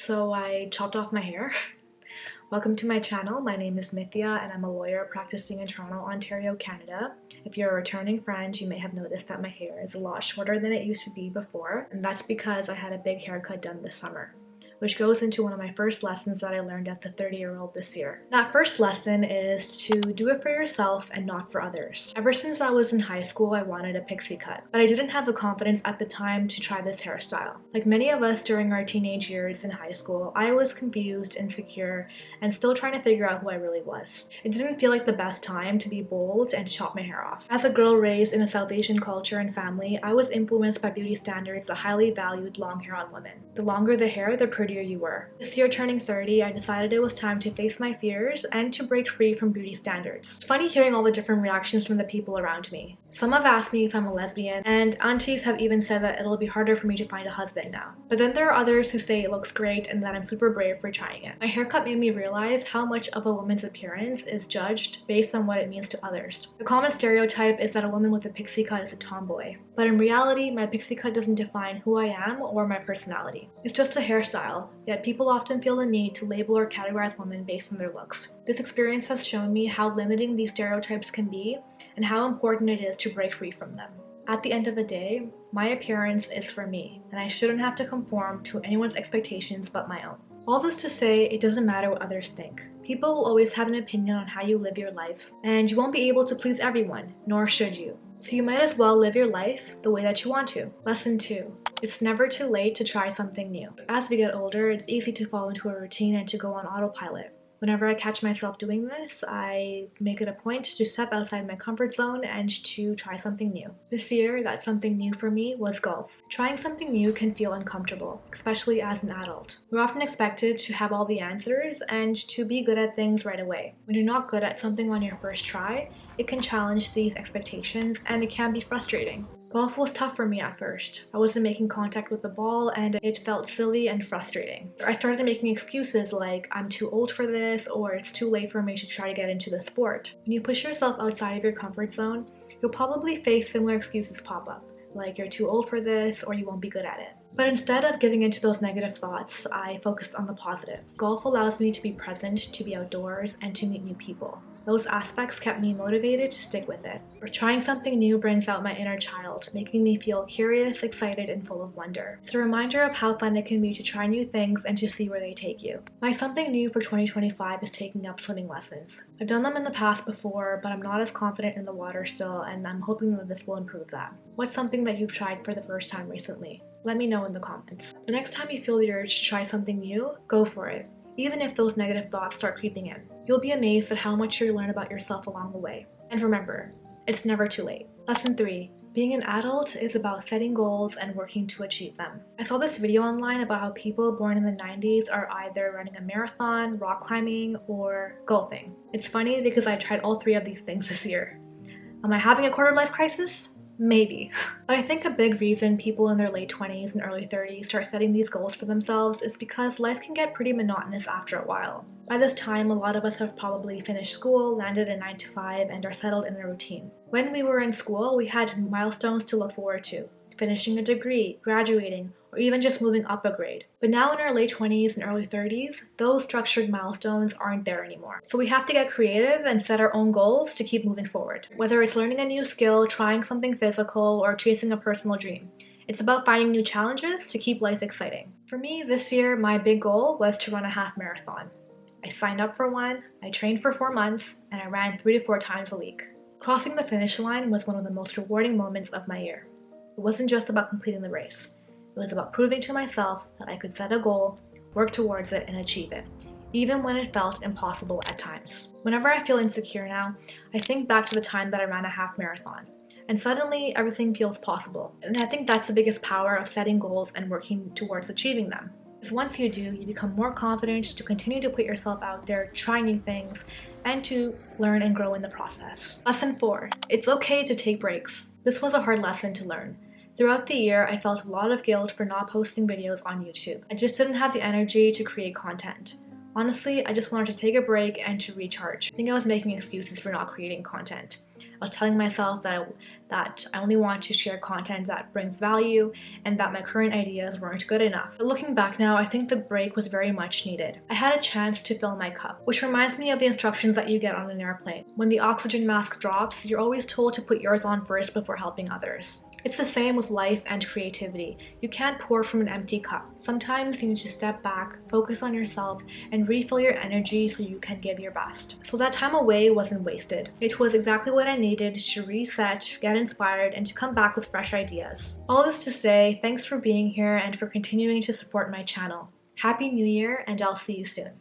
So I chopped off my hair. Welcome to my channel. My name is Mithya and I'm a lawyer practicing in Toronto, Ontario, Canada. If you're a returning friend, you may have noticed that my hair is a lot shorter than it used to be before, and that's because I had a big haircut done this summer, which goes into one of my first lessons that I learned as a 30-year-old this year. That first lesson is to do it for yourself and not for others. Ever since I was in high school, I wanted a pixie cut, but I didn't have the confidence at the time to try this hairstyle. Like many of us during our teenage years in high school, I was confused, insecure, and still trying to figure out who I really was. It didn't feel like the best time to be bold and to chop my hair off. As a girl raised in a South Asian culture and family, I was influenced by beauty standards that highly valued long hair on women. The longer the hair, the prettier you were. This year turning 30, I decided it was time to face my fears and to break free from beauty standards. It's funny hearing all the different reactions from the people around me. Some have asked me if I'm a lesbian, and aunties have even said that it'll be harder for me to find a husband now. But then there are others who say it looks great and that I'm super brave for trying it. My haircut made me realize how much of a woman's appearance is judged based on what it means to others. The common stereotype is that a woman with a pixie cut is a tomboy. But in reality, my pixie cut doesn't define who I am or my personality. It's just a hairstyle, yet people often feel the need to label or categorize women based on their looks. This experience has shown me how limiting these stereotypes can be and how important it is to break free from them. At the end of the day, my appearance is for me, and I shouldn't have to conform to anyone's expectations but my own. All this to say, it doesn't matter what others think. People will always have an opinion on how you live your life, and you won't be able to please everyone, nor should you. So you might as well live your life the way that you want to. Lesson 2. It's never too late to try something new. As we get older, it's easy to fall into a routine and to go on autopilot. Whenever I catch myself doing this, I make it a point to step outside my comfort zone and to try something new. This year, that something new for me was golf. Trying something new can feel uncomfortable, especially as an adult. We're often expected to have all the answers and to be good at things right away. When you're not good at something on your first try, it can challenge these expectations and it can be frustrating. Golf was tough for me at first. I wasn't making contact with the ball and it felt silly and frustrating. I started making excuses like I'm too old for this or it's too late for me to try to get into the sport. When you push yourself outside of your comfort zone, you'll probably face similar excuses pop up, like you're too old for this or you won't be good at it. But instead of giving into those negative thoughts, I focused on the positive. Golf allows me to be present, to be outdoors, and to meet new people. Those aspects kept me motivated to stick with it. Or trying something new brings out my inner child, making me feel curious, excited, and full of wonder. It's a reminder of how fun it can be to try new things and to see where they take you. My something new for 2025 is taking up swimming lessons. I've done them in the past before, but I'm not as confident in the water still, and I'm hoping that this will improve that. What's something that you've tried for the first time recently? Let me know in the comments. The next time you feel the urge to try something new, go for it. Even if those negative thoughts start creeping in. You'll be amazed at how much you learn about yourself along the way. And remember, it's never too late. Lesson 3. Being an adult is about setting goals and working to achieve them. I saw this video online about how people born in the 90s are either running a marathon, rock climbing, or golfing. It's funny because I tried all 3 of these things this year. Am I having a quarter-life crisis? Maybe. But I think a big reason people in their late 20s and early 30s start setting these goals for themselves is because life can get pretty monotonous after a while. By this time, a lot of us have probably finished school, landed a 9-to-5, and are settled in a routine. When we were in school, we had milestones to look forward to. Finishing a degree, graduating, or even just moving up a grade. But now in our late 20s and early 30s, those structured milestones aren't there anymore. So we have to get creative and set our own goals to keep moving forward. Whether it's learning a new skill, trying something physical, or chasing a personal dream. It's about finding new challenges to keep life exciting. For me, this year, my big goal was to run a half marathon. I signed up for one, I trained for 4 months, and I ran 3 to 4 times a week. Crossing the finish line was one of the most rewarding moments of my year. It wasn't just about completing the race. It was about proving to myself that I could set a goal, work towards it, and achieve it, even when it felt impossible at times. Whenever I feel insecure now, I think back to the time that I ran a half marathon, and suddenly everything feels possible. And I think that's the biggest power of setting goals and working towards achieving them. Because once you do, you become more confident to continue to put yourself out there, try new things, and to learn and grow in the process. Lesson 4. It's okay to take breaks. This was a hard lesson to learn. Throughout the year, I felt a lot of guilt for not posting videos on YouTube. I just didn't have the energy to create content. Honestly, I just wanted to take a break and to recharge. I think I was making excuses for not creating content. I was telling myself that I only want to share content that brings value and that my current ideas weren't good enough. But looking back now, I think the break was very much needed. I had a chance to fill my cup, which reminds me of the instructions that you get on an airplane. When the oxygen mask drops, you're always told to put yours on first before helping others. It's the same with life and creativity. You can't pour from an empty cup. Sometimes you need to step back, focus on yourself, and refill your energy so you can give your best. So that time away wasn't wasted. It was exactly what I needed to reset, get inspired, and to come back with fresh ideas. All this to say, thanks for being here and for continuing to support my channel. Happy New Year, and I'll see you soon.